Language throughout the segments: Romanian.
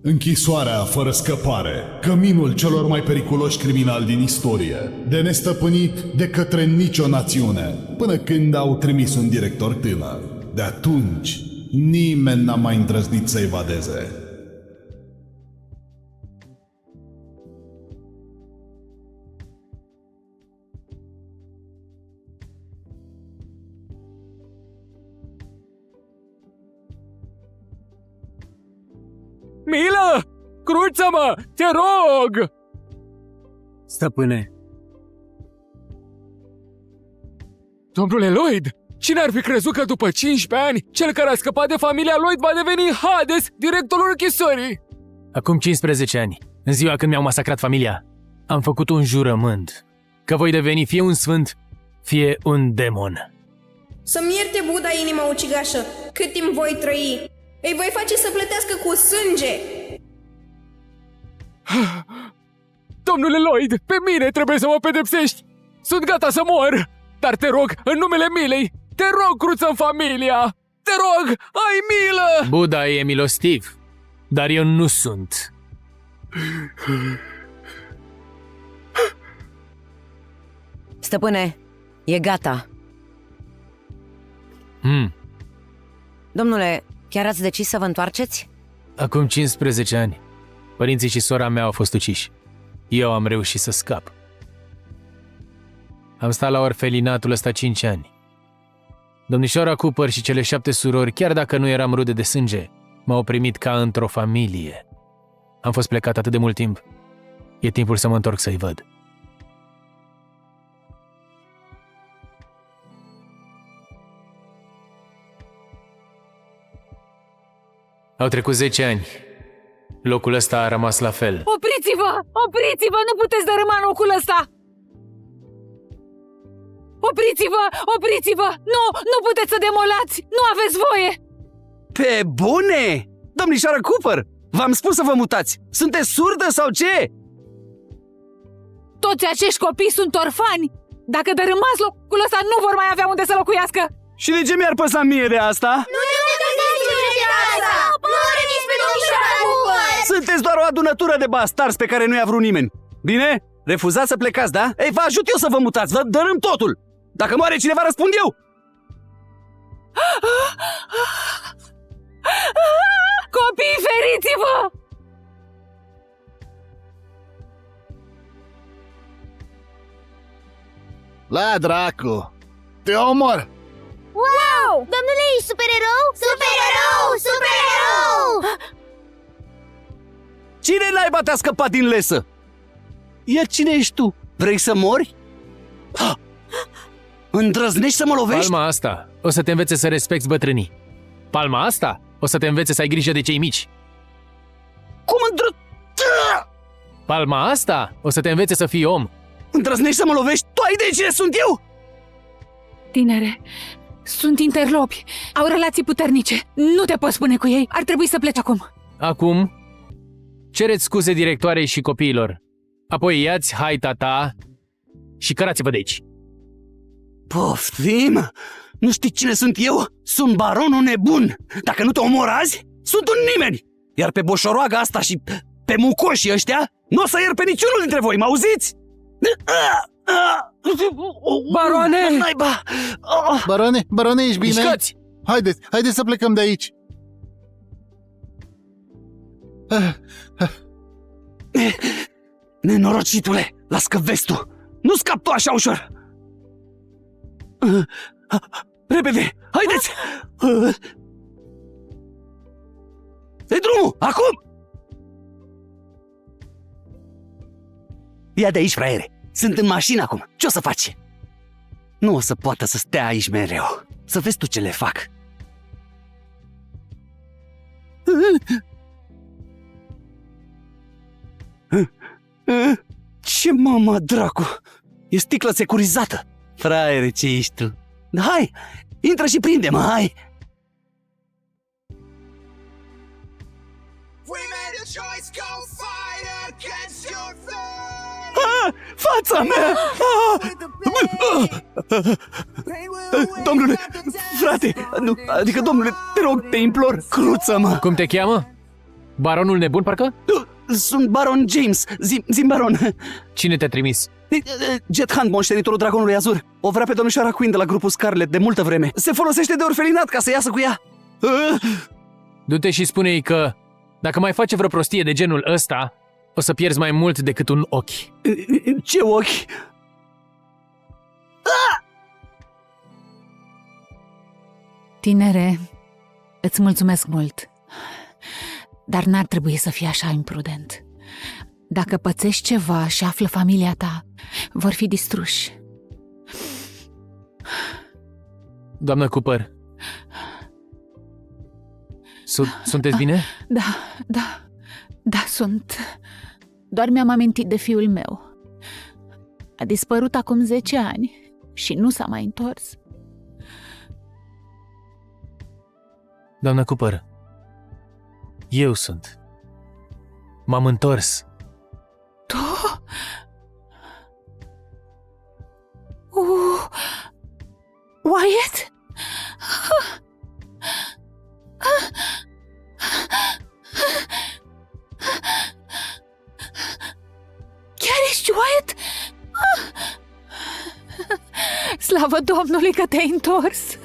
Închisoarea fără scăpare, căminul celor mai periculoși criminali din istorie, de nestăpânit de către nicio națiune, până când au trimis un director tânăr. De atunci, nimeni n-a mai îndrăznit să evadeze. Milă! Cruță-mă! Te rog! Stăpâne, Domnule Lloyd, cine ar fi crezut că după 15 ani, cel care a scăpat de familia Lloyd va deveni Hades, directorul închisorii? acum 15 ani, în ziua când mi-au masacrat familia, am făcut un jurământ că voi deveni fie un sfânt, fie un demon. Să-mi ierte Buddha inima ucigașă, cât timp voi trăi. Îi voi face să plătească cu sânge. Domnule Lloyd, pe mine trebuie să mă pedepsești! Sunt gata să mor! Dar te rog, în numele milei, te rog, cruță-mi familia! Te rog, ai milă! Buddha e milostiv, dar eu nu sunt. Stăpâne, e gata. Domnule, chiar ați decis să vă întoarceți? Acum 15 ani, părinții și sora mea au fost uciși. Eu am reușit să scap. Am stat la orfelinatul ăsta 5 ani. Domnișoara Cooper și cele 7 surori, chiar dacă nu eram rude de sânge, m-au primit ca într-o familie. Am fost plecat atât de mult timp. E timpul să mă întorc să-i văd. Au trecut 10 ani. Locul ăsta a rămas la fel. Opriți-vă! Opriți-vă! Nu puteți dărâma locul ăsta! Opriți-vă! Opriți-vă! Nu puteți să demolați! Nu aveți voie! Pe bune! Domnișoară Cooper, v-am spus să vă mutați! Sunteți surdă sau ce? Toți acești copii sunt orfani! Dacă dărâmați locul ăsta, nu vor mai avea unde să locuiască! Și de ce mi-ar păsa mie de asta? Sunteți doar o adunătură de bastarzi pe care nu i-a vrut nimeni. Bine? Refuzați să plecați, da? Ei, vă ajut eu să vă mutați, vă dărâm totul! Dacă moare cineva, răspund eu! Copii, feriți-vă! La dracu! Te omor! Wow! Domnule, ești supererou? Supererou! Supererou! Cine naiba te-a scăpat din lesă? Iar cine ești tu? Vrei să mori? Îndrăznești să mă lovești? Palma asta o să te învețe să respecti bătrânii. Palma asta o să te învețe să ai grijă de cei mici. Cum Palma asta o să te învețe să fii om. îndrăznești să mă lovești? Tu ai idee cine sunt eu? Tinere, sunt interlopi. Au relații puternice. Nu te poți spune cu ei. Ar trebui să pleci acum. Acum, cereți scuze directoarei și copiilor. Apoi iați haita ta și cărați-vă de aici. Poftim? Nu știi cine sunt eu? Sunt baronul nebun. Dacă nu te omor azi, sunt un nimeni. Iar pe boșoroaga asta și pe mucoșii ăștia, nu o să iert pe niciunul dintre voi, mă-auziți? Baroane! Naiba! Barone, ești bine? Mișcați! Haideți să plecăm de aici. Nenorocitule, lasă-că vezi tu. Nu scap tu așa ușor. Repede, haideți! Dă-i drumul, acum! Ia de aici, fraiere. Sunt în mașină acum. Ce o să faci? Nu o să poată să stea aici mereu. Să vezi tu ce le fac. Ce mama dracu? E sticlă securizată. Fraiere, ce ești tu? Hai, intră și prinde-mă, hai! Fața mea! Domnule, frate, nu, adică domnule, te rog, te implor, cruță-mă! Cum te cheamă? Baronul nebun, parcă? Sunt Baron James. Zim, Baron. Cine te-a trimis? Jet Hunt, moștenitorul Dragonului Azur. O vrea pe domnișoara Queen de la grupul Scarlet de multă vreme. Se folosește de orfelinat ca să iasă cu ea. Du-te și spune-i că dacă mai face vreo prostie de genul ăsta, o să pierzi mai mult decât un ochi. Ce ochi? Tinere, îți mulțumesc mult, dar n-ar trebui să fii așa imprudent. Dacă pățești ceva și află familia ta, vor fi distruși. Doamnă Cooper, sunteți bine? Da, sunt. Doar mi-am amintit de fiul meu. A dispărut acum 10 ani și nu s-a mai întors. Doamnă Cooper, eu sunt. M-am întors. Tu? Wyatt? Chiar ești Wyatt? Slavă Domnului că te-ai întors!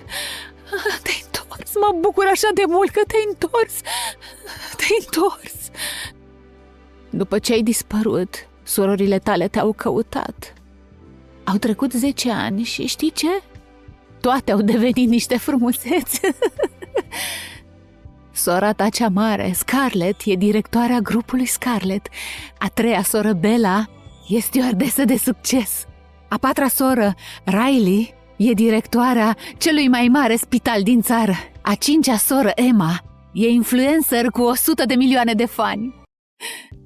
Te-ai întors! Mă bucur așa de mult că te-ai întors! Te-ai întors! După ce ai dispărut, surorile tale te-au căutat. Au trecut 10 ani și știi ce? Toate au devenit niște frumuseți. Sora ta cea mare, Scarlett, e directoarea grupului Scarlett. A treia soră, Bella, e stewardesă de succes. A patra soră, Riley, e directoarea celui mai mare spital din țară. A cincea soră, Emma, e influencer cu 100 de milioane de fani.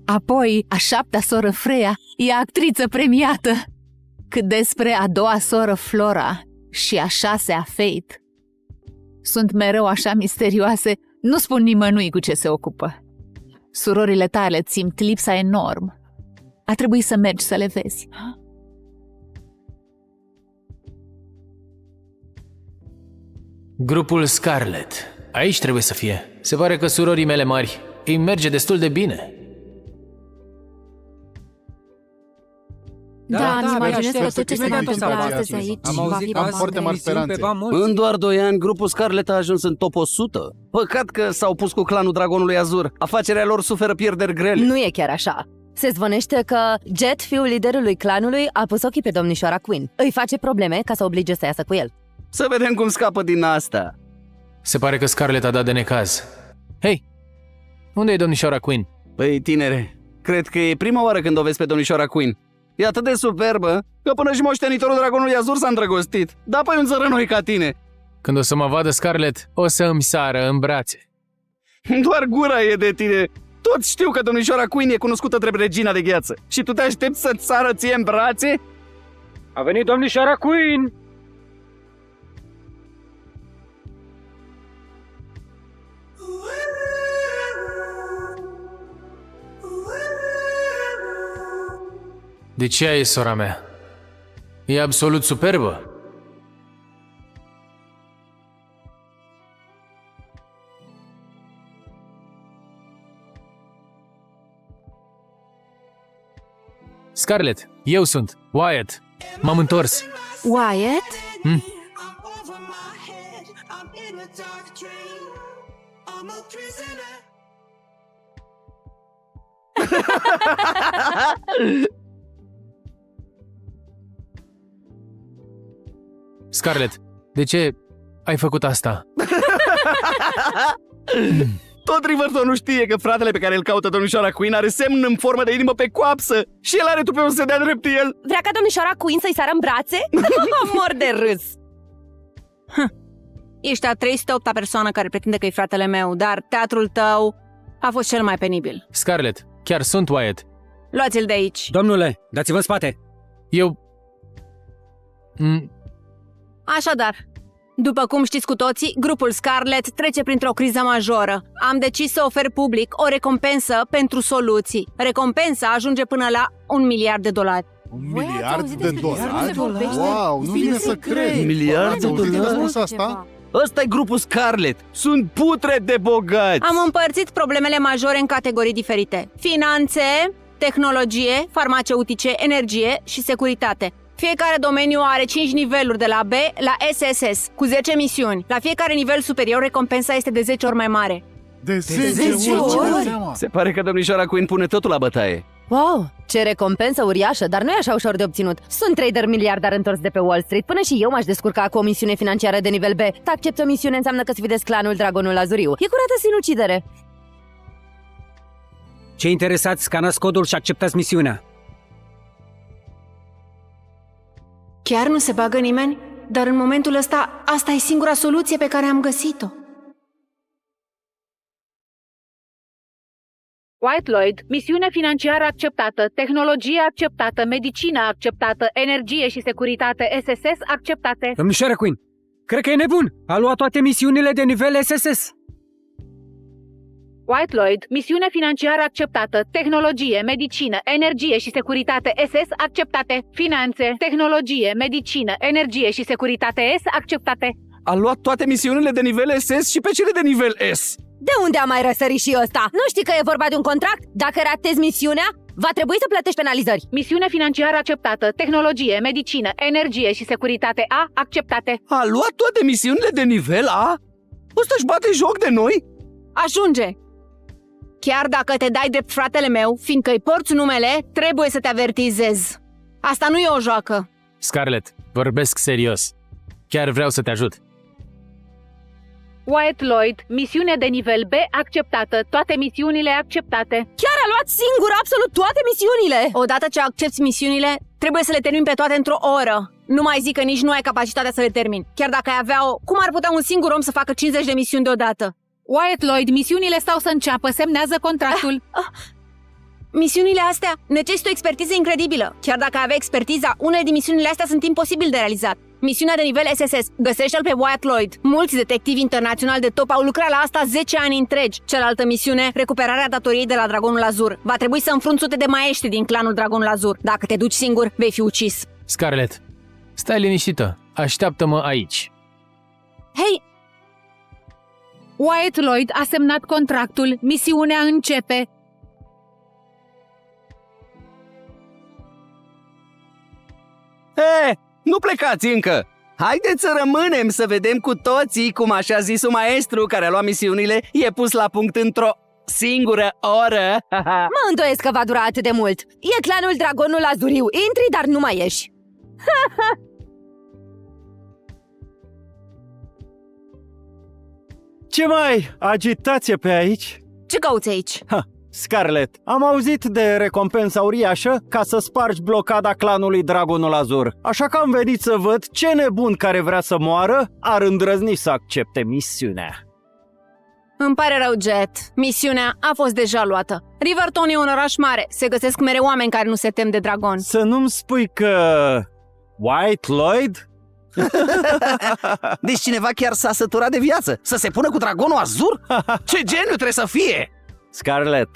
Apoi, a șaptea soră, Freya, e actriță premiată. Cât despre a doua soră, Flora, și a șasea, Faith, sunt mereu așa misterioase, nu spun nimănui cu ce se ocupă. Surorile tale îți simt lipsa enorm. A trebuit să mergi să le vezi. Grupul Scarlet. Aici trebuie să fie. Se pare că surorii mele mari îi merge destul de bine. Da, îmi imaginez că aștept tot ce să se va fie întâmpla întâmplat astăzi aici Am va auzit fi că am foarte mari speranțe. În doar 2 ani, grupul Scarlet a ajuns în top 100. Păcat că s-au pus cu clanul Dragonului Azur. Afacerea lor suferă pierderi grele. Nu e chiar așa. Se zvănește că Jet, fiul liderului clanului, a pus ochii pe domnișoara Queen. Îi face probleme ca să oblige să iasă cu el. Să vedem cum scapă din asta. Se pare că Scarlet a dat de necaz. Hei, unde e domnișoara Queen? Păi, tinere, cred că e prima oară când o vezi pe domnișoara Queen. E atât de superbă că până și moștenitorul Dragonului Azur s-a îndrăgostit. Da, păi un țărănoi ca tine. Când o să mă vadă Scarlet, o să îmi sară în brațe. Doar gura e de tine. Toți știu că domnișoara Queen e cunoscută drept regina de gheață. Și tu te aștepți să-ți sară ție în brațe? A venit domnișoara Queen! De ce e sora mea? E absolut superbă. Scarlett, eu sunt Wyatt. M-am întors. Wyatt? Scarlett, de ce ai făcut asta? Tot Riverton nu știe că fratele pe care îl caută domnișoara Queen are semn în formă de inimă pe coapsă și el are tupeul să se dea drept el. Vrea ca domnișoara Queen să-i sară în brațe? Mor de râs! Ești a 308-a persoană care pretinde că e fratele meu, dar teatrul tău a fost cel mai penibil. Scarlett, chiar sunt Wyatt. Luați-l de aici. Domnule, dați-vă în spate! Eu... Așadar, după cum știți cu toții, grupul Scarlet trece printr-o criză majoră. Am decis să ofer public o recompensă pentru soluții. Recompensa ajunge până la $1 miliard. $1 miliard de dolari? Wow, nu vine să cred. $1 miliard de Ați auzit dolari? despre asta? Ăsta e grupul Scarlet. Sunt putre de bogați. Am împărțit problemele majore în categorii diferite. Finanțe, tehnologie, farmaceutice, energie și securitate. Fiecare domeniu are 5 niveluri de la B la SSS, cu 10 misiuni. La fiecare nivel superior, recompensa este de 10 ori mai mare. De 10 ori? Se pare că domnișoara Queen pune totul la bătaie. Wow, ce recompensă uriașă, dar nu e așa ușor de obținut. Sunt trader miliardar întors de pe Wall Street. Până și eu m-aș descurca cu o misiune financiară de nivel B. Să accepti o misiune înseamnă că sfidezi clanul Dragonul Azuriu. E curată sinucidere. Cei interesați, scanați codul și acceptați misiunea. Chiar nu se bagă nimeni? Dar în momentul ăsta, asta e singura soluție pe care am găsit-o. White Lloyd, misiune financiară acceptată, tehnologie acceptată, medicină acceptată, energie și securitate SSS acceptate. Domnișoara Queen, cred că e nebun. A luat toate misiunile de nivel SSS. White Lloyd, misiune financiară acceptată, tehnologie, medicină, energie și securitate SS acceptate. Finanțe, tehnologie, medicină, energie și securitate S acceptate. A luat toate misiunile de nivel SS și pe cele de nivel S. De unde a mai răsărit și ăsta? Nu știi că e vorba de un contract? Dacă ratezi misiunea, va trebui să plătești penalizări. Misiune financiară acceptată, tehnologie, medicină, energie și securitate A acceptate. A luat toate misiunile de nivel A? Ăsta-și bate joc de noi? Ajunge! Chiar dacă te dai drept fratele meu, fiindcă îi porți numele, trebuie să te avertizez. Asta nu e o joacă. Scarlet, vorbesc serios. Chiar vreau să te ajut. White Lloyd, misiune de nivel B acceptată, toate misiunile acceptate. Chiar a luat singur absolut toate misiunile! Odată ce accepti misiunile, trebuie să le termini pe toate într-o oră. Nu mai zic că nici nu ai capacitatea să le termini. Chiar dacă ai avea-o, cum ar putea un singur om să facă 50 de misiuni deodată? White Lloyd, misiunile stau să înceapă, semnează contractul. Misiunile astea necesită o expertiză incredibilă. Chiar dacă avea expertiza, unele din misiunile astea sunt imposibil de realizat. Misiunea de nivel SSS, găsește-l pe White Lloyd. Mulți detectivi internaționali de top au lucrat la asta 10 ani întregi. Cealaltă misiune, recuperarea datoriei de la Dragonul Azur. Va trebui să înfrunți sute de maiești din clanul Dragonul Azur. Dacă te duci singur, vei fi ucis. Scarlet, stai liniștită. Așteaptă-mă aici. Hei! White Lloyd a semnat contractul, misiunea începe. Nu plecați încă! Haideți să rămânem să vedem cu toții cum așa zisul maestru care a luat misiunile e pus la punct într-o singură oră. Mă îndoiesc că va dura atât de mult. E clanul Dragonul Azuriu. Intri, dar nu mai ieși. Ce mai agitație pe aici? Ce cauți aici? Scarlet, am auzit de recompensa uriașă ca să spargi blocada clanului Dragonul Azur. Așa că am venit să văd ce nebun care vrea să moară ar îndrăzni să accepte misiunea. Îmi pare rău, Jet. Misiunea a fost deja luată. Riverton e un oraș mare. Se găsesc mereu oameni care nu se tem de dragon. Să nu-mi spui că... White Lloyd? Deci cineva chiar s-a săturat de viață? Să se pună cu Dragonul Azur? Ce geniu trebuie să fie! Scarlet,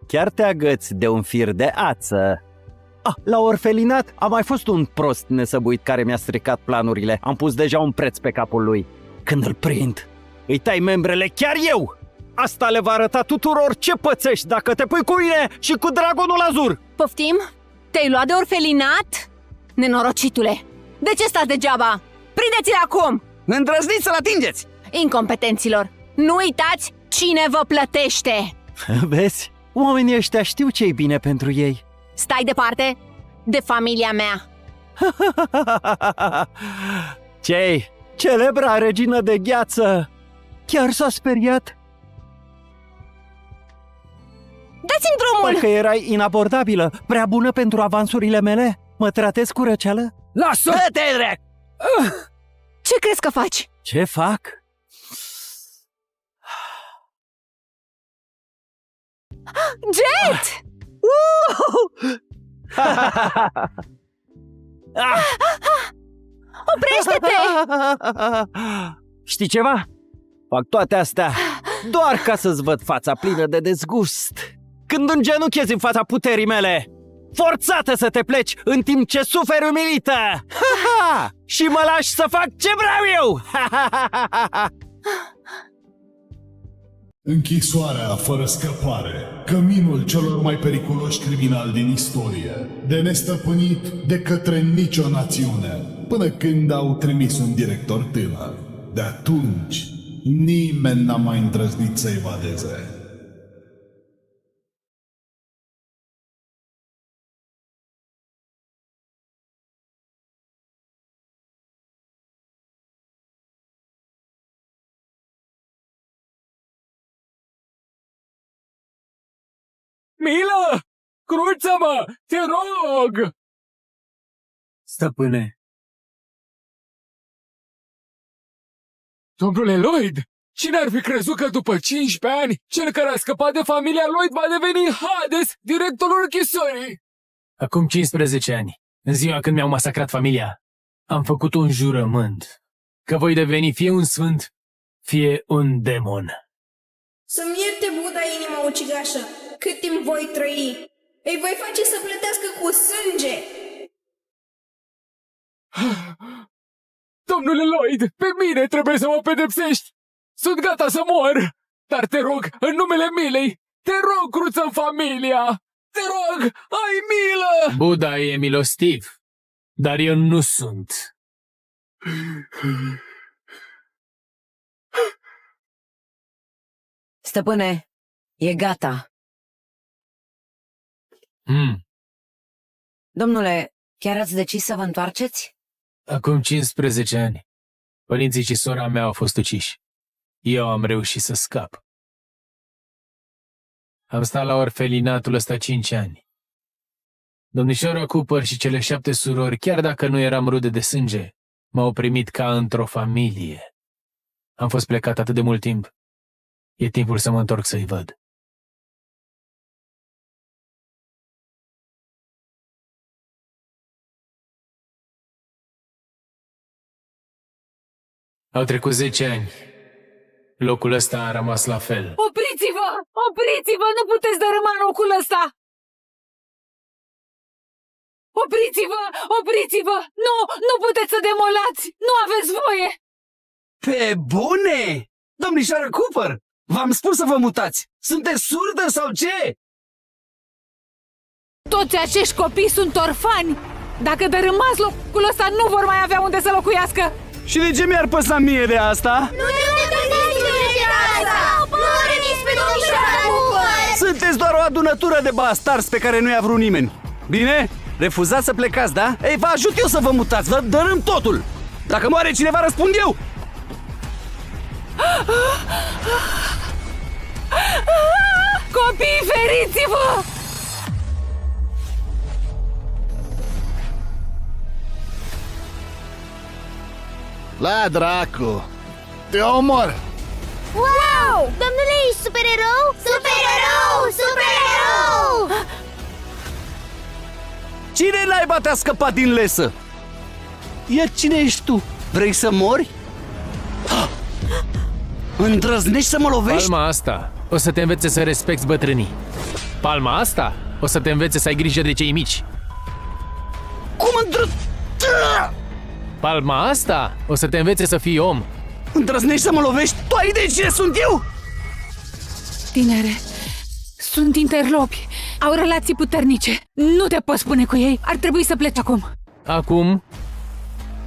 chiar te agăți de un fir de ață. La orfelinat a mai fost un prost nesăbuit care mi-a stricat planurile. Am pus deja un preț pe capul lui. Când îl prind, îi tai membrele chiar eu! Asta le va arăta tuturor ce pățești dacă te pui cu mine și cu Dragonul Azur! Poftim? Te-ai luat de orfelinat? Nenorocitule! De ce stați degeaba? Prindeți-l acum! Îndrăzniți să-l atingeți! Incompetenților! Nu uitați cine vă plătește! Vezi? Oamenii ăștia știu ce-i bine pentru ei. Stai departe de familia mea! Ce-i? Celebra regină de gheață chiar s-a speriat? Dați-mi drumul! Parcă erai inabordabilă, prea bună pentru avansurile mele? Mă tratezi cu răceală? Lasă! Dă-te, drec! Ce crezi că faci? Ce fac? Jet! Oprește-te! Știi ceva? Fac toate astea doar ca să-ți văd fața plină de dezgust când îngenuchezi în fața puterii mele. forțată să te pleci în timp ce suferi umilită! Ha-ha! Și mă lași să fac ce vreau eu! Ha-ha-ha-ha-ha! Închisoarea fără scăpare, căminul celor mai periculoși criminali din istorie, de nestăpânit de către nicio națiune, până când au trimis un director tânăr. De atunci, nimeni n-a mai îndrăznit să evadeze. Mila! Cruță-mă! Te rog! Stăpâne, Domnule Lloyd, cine ar fi crezut că după 15 ani, cel care a scăpat de familia Lloyd va deveni Hades, directorul închisorii? acum 15 ani, în ziua când mi-au masacrat familia, am făcut un jurământ că voi deveni fie un sfânt, fie un demon. Să-mi ierte Buddha inima ucigașă, cât timp voi trăi. Îi voi face să plătească cu sânge. Domnule Lloyd, pe mine trebuie să mă pedepsești! Sunt gata să mor! Dar te rog, în numele milei, te rog, cruță-mi familia! Te rog, ai milă! Buddha e milostiv, dar eu nu sunt. Stăpâne, e gata. Domnule, chiar ați decis să vă întoarceți? Acum 15 ani, părinții și sora mea au fost uciși. Eu am reușit să scap. Am stat la orfelinatul ăsta 5 ani. Domnișoara Cooper și cele 7 surori, chiar dacă nu eram rude de sânge, m-au primit ca într-o familie. Am fost plecat atât de mult timp. E timpul să mă întorc să-i văd. Au trecut 10 ani. Locul ăsta a rămas la fel. Opriți-vă! Opriți-vă! Nu puteți dărâma locul ăsta! Opriți-vă! Opriți-vă! Nu! Nu puteți să demolați! Nu aveți voie! Pe bune! Domnișoară Cooper, v-am spus să vă mutați! Sunteți surdă sau ce? Toți acești copii sunt orfani! Dacă dărâmați locul ăsta, nu vor mai avea unde să locuiască! Și de ce mi-ar păsa mie de asta? Nu răniți pe domnișoara Cooper! Sunteți doar o adunătură de bastarzi pe care nu i-a vrut nimeni. Bine? Refuzați să plecați, da? Ei, vă ajut eu să vă mutați, vă dărâm totul! Dacă moare cineva, răspund eu! Copii, feriți-vă! La dracu! Te omor! Wow! Domnule, ești supererou? Supererou! Supererou! Cine naiba te-a scăpat din lesă? Iar cine ești tu? Vrei să mori? Îndrăznești să mă lovești? Palma asta o să te învețe să respecti bătrânii. Palma asta o să te învețe să ai grijă de cei mici. Cum Palma asta o să te învețe să fii om. Îndrăznești să mă lovești? Tu ai idee cine sunt eu? Tinere, sunt interlopi. Au relații puternice. Nu te poți spune cu ei. Ar trebui să pleci acum. Acum,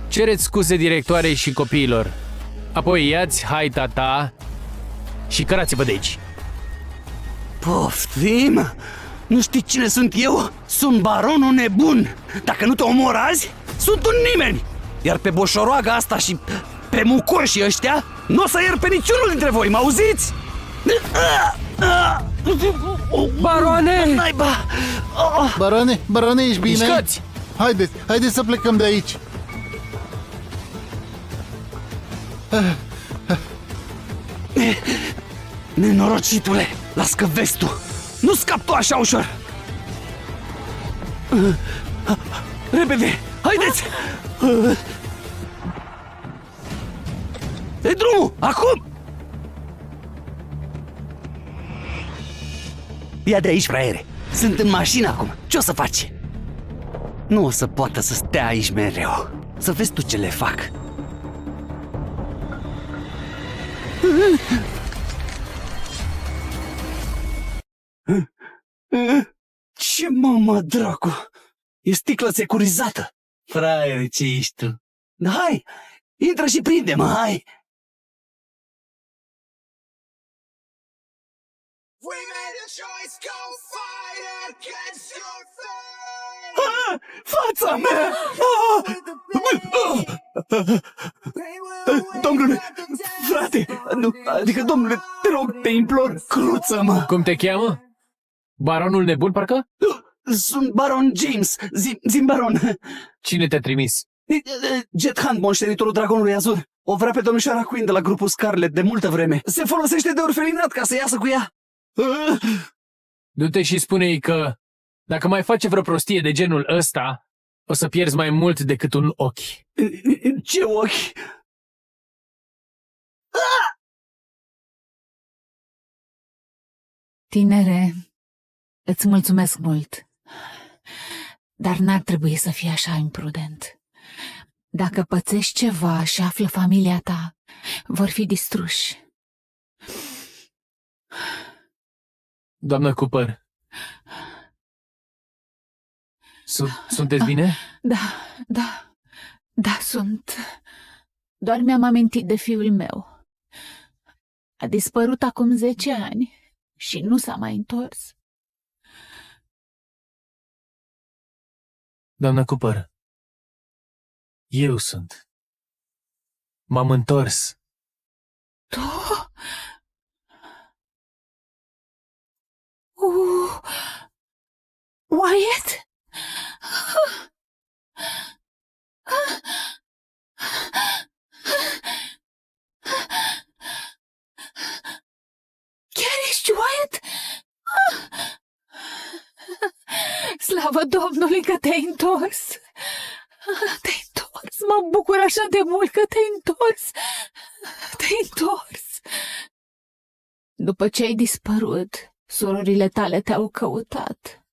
cereți scuze directoarei și copiilor. Apoi ia-ți haita ta și cărați-vă de aici. Poftim? Nu știi cine sunt eu? Sunt baronul nebun. Dacă nu te omor azi, sunt un nimeni. Iar pe boșoroaga asta și pe mucoșii ăștia nu o să iert pe niciunul dintre voi, m-auziți? Baroane! Naiba! Barone, ești bine? Mișcați! Haideți să plecăm de aici. Nenorocitule, lasă-că vezi tu. Nu scap tu așa ușor. Repede, haideți! E drumul, acum! Ia de aici, fraiere! Sunt în mașină acum. Ce o să faci? Nu o să poată să stea aici mereu. Să vezi tu ce le fac. Ce mama, dracu? E sticlă securizată. Fraiere, ce ești tu? Hai, intră și prinde-mă, hai! Fața mea! Domnule, frate, nu, adică domnule, te rog, te implor, cruță-mă! Cum te cheamă? Baronul nebun, parcă? Sunt Baron James, zi Baron. Cine te-a trimis? Jet Hunt, moștenitorul Dragonului Azur. O vrea pe domnișoara Queen de la grupul Scarlet de multă vreme. Se folosește de orfelinat ca să iasă cu ea. Du-te și spune-i că dacă mai face vreo prostie de genul ăsta, o să pierzi mai mult decât un ochi. Ce ochi? Tinere, îți mulțumesc mult, dar n-ar trebui să fii așa imprudent. Dacă pățești ceva și află familia ta, vor fi distruși. Doamnă Cooper, sunteți bine? Da, sunt. Doar mi-am amintit de fiul meu. A dispărut acum 10 ani și nu s-a mai întors. Doamnă Cooper, eu sunt. M-am întors. Tu? Wyatt? Chiar ești Wyatt? Slavă Domnului că te-ai întors! Te-ai întors! Mă bucur așa de mult că te-ai întors! Te-ai întors! După ce ai dispărut, surorile tale te-au căutat.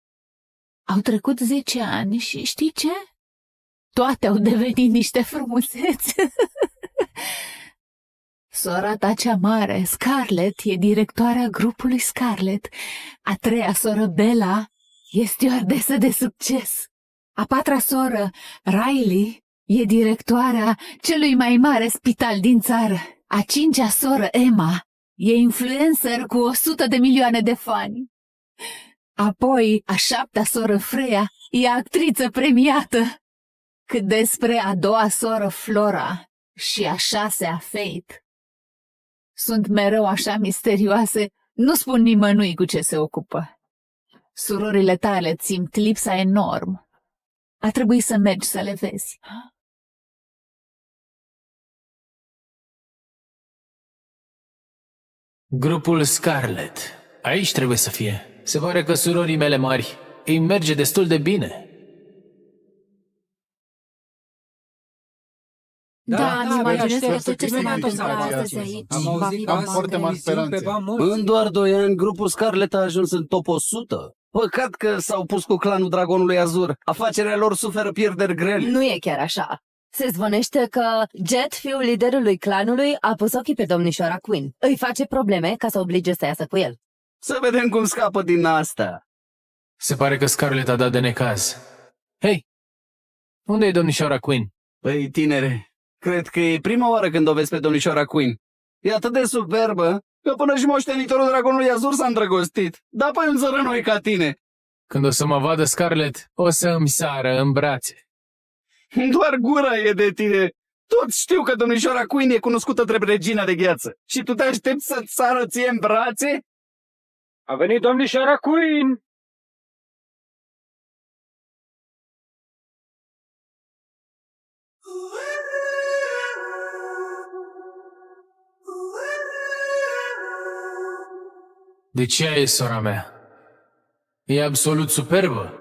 Au trecut 10 ani și știi ce? Toate au devenit niște frumuseți. Sora ta cea mare, Scarlett, e directoarea grupului Scarlet. A treia soră, Bella, e stewardesă de succes. A patra soră, Riley, e directoarea celui mai mare spital din țară. A cincea soră, Emma, e influencer cu 100 de milioane de fani. Apoi, a șaptea soră, Freya, e actriță premiată. Cât despre a doua soră, Flora, și a șasea, Faith, sunt mereu așa misterioase, nu spun nimănui cu ce se ocupă. Surorile tale simt lipsa enorm. A trebuit să mergi să le vezi. Grupul Scarlet. Aici trebuie să fie. Se pare că surorii mele mari îi merge destul de bine. Da, îmi imaginez că tot ce se va întâmpla astăzi aici va fi foarte mari speranțe. În doar 2 ani, grupul Scarlet a ajuns în top 100. Păcat că s-au pus cu clanul Dragonului Azur. Afacerea lor suferă pierderi grele. Nu e chiar așa. Se zvonește că Jet, fiul liderului clanului, a pus ochii pe domnișoara Queen. Îi face probleme ca să oblige să iasă cu el. Să vedem cum scapă din asta. Se pare că Scarlet a dat de necaz. Hei, unde e domnișoara Queen? Păi, tinere, cred că e prima oară când o vezi pe domnișoara Queen. E atât de superbă că până și moștenitorul Dragonului Azur s-a îndrăgostit. Da, păi un țărănoi ca tine. Când o să mă vadă Scarlet, o să îmi sară în brațe. Doar gura e de tine. Toți știu că domnișoara Queen e cunoscută drept regina de gheață. Și tu te aștepți să-ți sară ție în brațe? A venit domnișoara Queen! De ce e sora mea? E absolut superbă.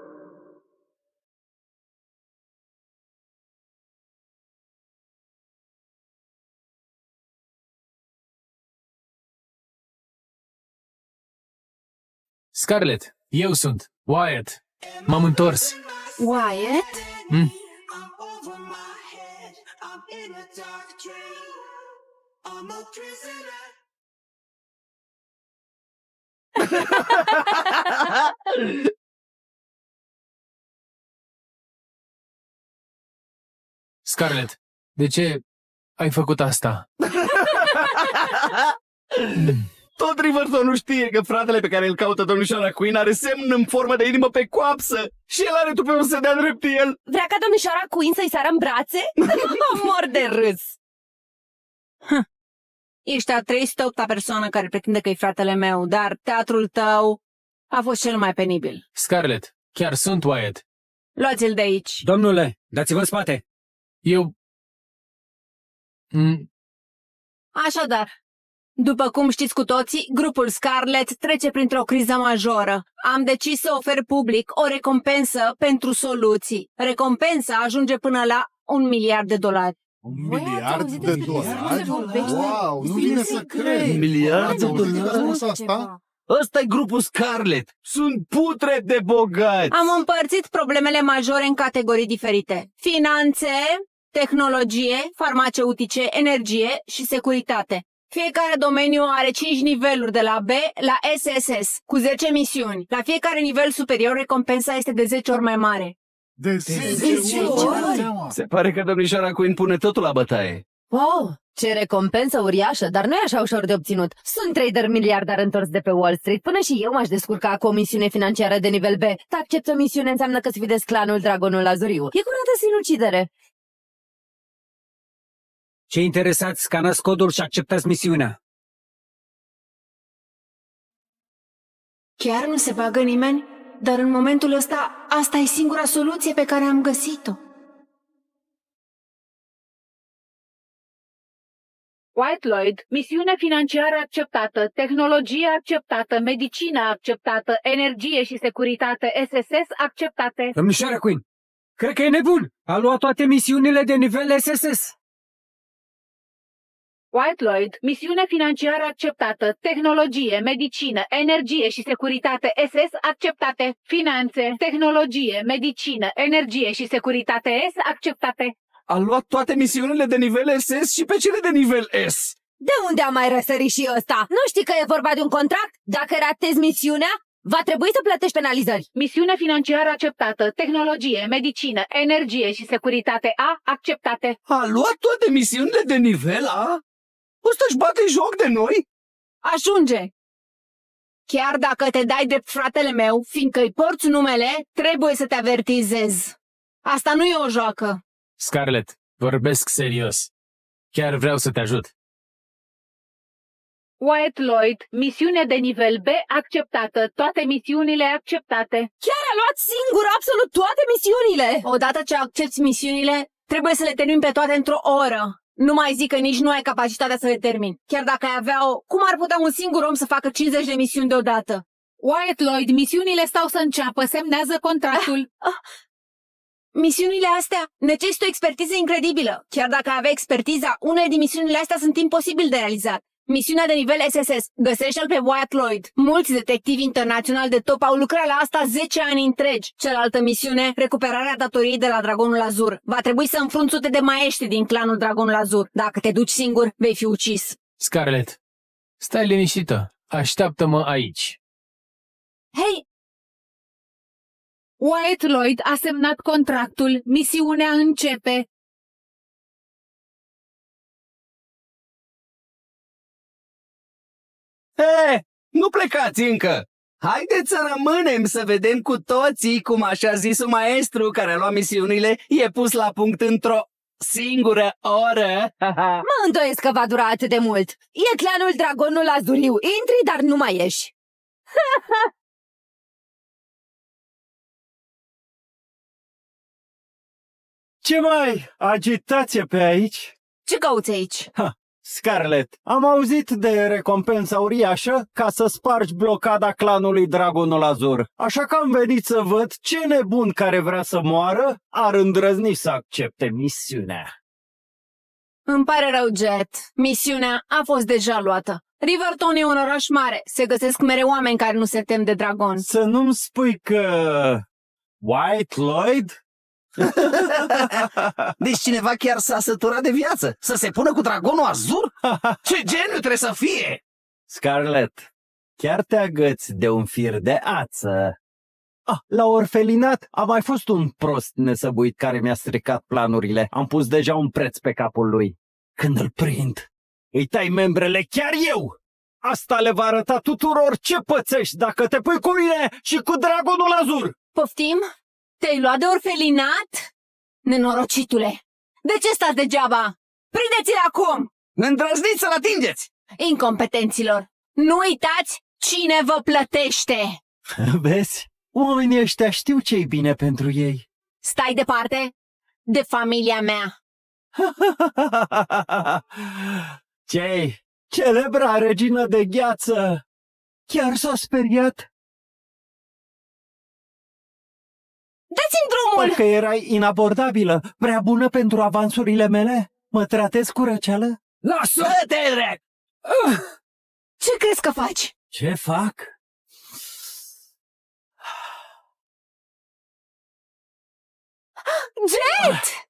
Scarlet, eu sunt. Wyatt, m-am întors. Wyatt? Hmm? Scarlett, de ce ai făcut asta? Tot Riverton nu știe că fratele pe care îl caută domnișoara Queen are semn în formă de inimă pe coapsă și el are tupeu să dea drept el. Vrea ca domnișoara Queen să-i sară în brațe? Mor de râs! Ești a 308-a persoană care pretinde că e fratele meu, dar teatrul tău a fost cel mai penibil. Scarlett, chiar sunt Wyatt. Luați-l de aici. Domnule, dați-vă în spate. Eu... Așadar, după cum știți cu toții, grupul Scarlett trece printr-o criză majoră. Am decis să ofer public o recompensă pentru soluții. Recompensa ajunge până la $1 miliard. $1 miliard de dolari? Wow, nu vine să cred. $1 miliard de dolari? Asta? Ăsta e grupul Scarlett. Sunt putre de bogați. Am împărțit problemele majore în categorii diferite. Finanțe, tehnologie, farmaceutice, energie și securitate. Fiecare domeniu are 5 niveluri de la B la SSS, cu 10 misiuni. La fiecare nivel superior, recompensa este de 10 ori mai mare. De 10 ori? Se pare că domnișoara Queen pune totul la bătaie. Wow, ce recompensă uriașă, dar nu e așa ușor de obținut. Sunt trader miliardar întors de pe Wall Street, până și eu m-aș descurca cu o misiune financiară de nivel B. Să accepți o misiune înseamnă că sfidezi clanul Dragonul Azuriu. E curată sinucidere. Cei interesați, scanați codul și acceptați misiunea. Chiar nu se bagă nimeni? Dar în momentul ăsta, asta e singura soluție pe care am găsit-o. White Lloyd, misiune financiară acceptată, tehnologie acceptată, medicină acceptată, energie și securitate SSS acceptate. Domnișoara Queen, cred că e nebun. A luat toate misiunile de nivel SSS. White Lloyd, misiune financiară acceptată, tehnologie, medicină, energie și securitate SS acceptate, finanțe, tehnologie, medicină, energie și securitate S acceptate. A luat toate misiunile de nivel SS și pe cele de nivel S. De unde a mai răsărit și ăsta? Nu știi că e vorba de un contract? Dacă ratezi misiunea, va trebui să plătești penalizări. Misiune financiară acceptată, tehnologie, medicină, energie și securitate A acceptate. A luat toate misiunile de nivel A? Ăsta își bate joc de noi? Ajunge! Chiar dacă te dai de fratele meu, fiindcă îi porți numele, trebuie să te avertizez. Asta nu e o joacă. Scarlett, vorbesc serios. Chiar vreau să te ajut. Wyatt Lloyd, misiune de nivel B acceptată, toate misiunile acceptate. Chiar a luat singur absolut toate misiunile! Odată ce accepti misiunile, trebuie să le termini pe toate într-o oră. Nu mai zic că nici nu ai capacitatea să le termini. Chiar dacă ai avea-o, cum ar putea un singur om să facă 50 de misiuni deodată? Wyatt Lloyd, misiunile stau să înceapă, semnează contractul. Misiunile astea necesită o expertiză incredibilă. Chiar dacă ai avea expertiza, unele din misiunile astea sunt imposibil de realizat. Misiunea de nivel SSS. Găsește-l pe Wyatt Lloyd. Mulți detectivi internaționali de top au lucrat la asta 10 ani întregi. Cealaltă misiune, recuperarea datoriei de la Dragonul Azur. Va trebui să înfrunți sute de maiești din clanul Dragonul Azur. Dacă te duci singur, vei fi ucis. Scarlett, stai liniștită. Așteaptă-mă aici. Hei! Wyatt Lloyd a semnat contractul. Misiunea începe. Nu plecați încă! Haideți să rămânem să vedem cu toții cum așa zisul maestru care a luat misiunile e pus la punct într-o singură oră. Mă îndoiesc că va dura atât de mult. E clanul Dragonul Azuriu. Intri, dar nu mai ieși. Ce mai agitație pe aici? Ce cauți aici? Scarlett, am auzit de recompensa uriașă ca să spargi blocada clanului Dragonul Azur. Așa că am venit să văd ce nebun care vrea să moară ar îndrăzni să accepte misiunea. Îmi pare rău, Jet. Misiunea a fost deja luată. Riverton e un oraș mare. Se găsesc mereu oameni care nu se tem de dragon. Să nu-mi spui că... White Lloyd? Deci cineva chiar s-a săturat de viață. Să se pună cu dragonul azur? Ce geniu trebuie să fie! Scarlett, chiar te agăți de un fir de ață. La orfelinat a mai fost un prost nesăbuit care mi-a stricat planurile. Am pus deja un preț pe capul lui. Când îl prind, îi tai membrele chiar eu! Asta le va arăta tuturor ce pățești dacă te pui cu mine și cu dragonul azur! Poftim? Te-ai luat de orfelinat? Nenorocitule! De ce stați degeaba? Prindeți-l acum! Îndrăzniți să-l atingeți! Incompetenților! Nu uitați cine vă plătește! Vezi? Oamenii ăștia știu ce-i bine pentru ei. Stai departe de familia mea! Ce-i? Celebra regină de gheață chiar s-a speriat? Dați-mi drumul! Parcă erai inabordabilă, prea bună pentru avansurile mele? Mă tratezi cu răceală? Lasă-te, Drec! Ce crezi că faci? Ce fac? Jet!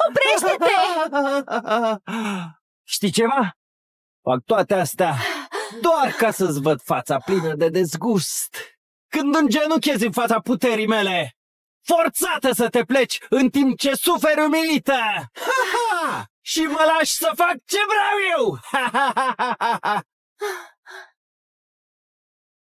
Oprește-te! Știi ceva? Fac toate astea doar ca să-ți văd fața plină de dezgust. Când îngenuchezi în fața puterii mele, forțată să te pleci în timp ce suferi umilită. Și mă lași să fac ce vreau eu.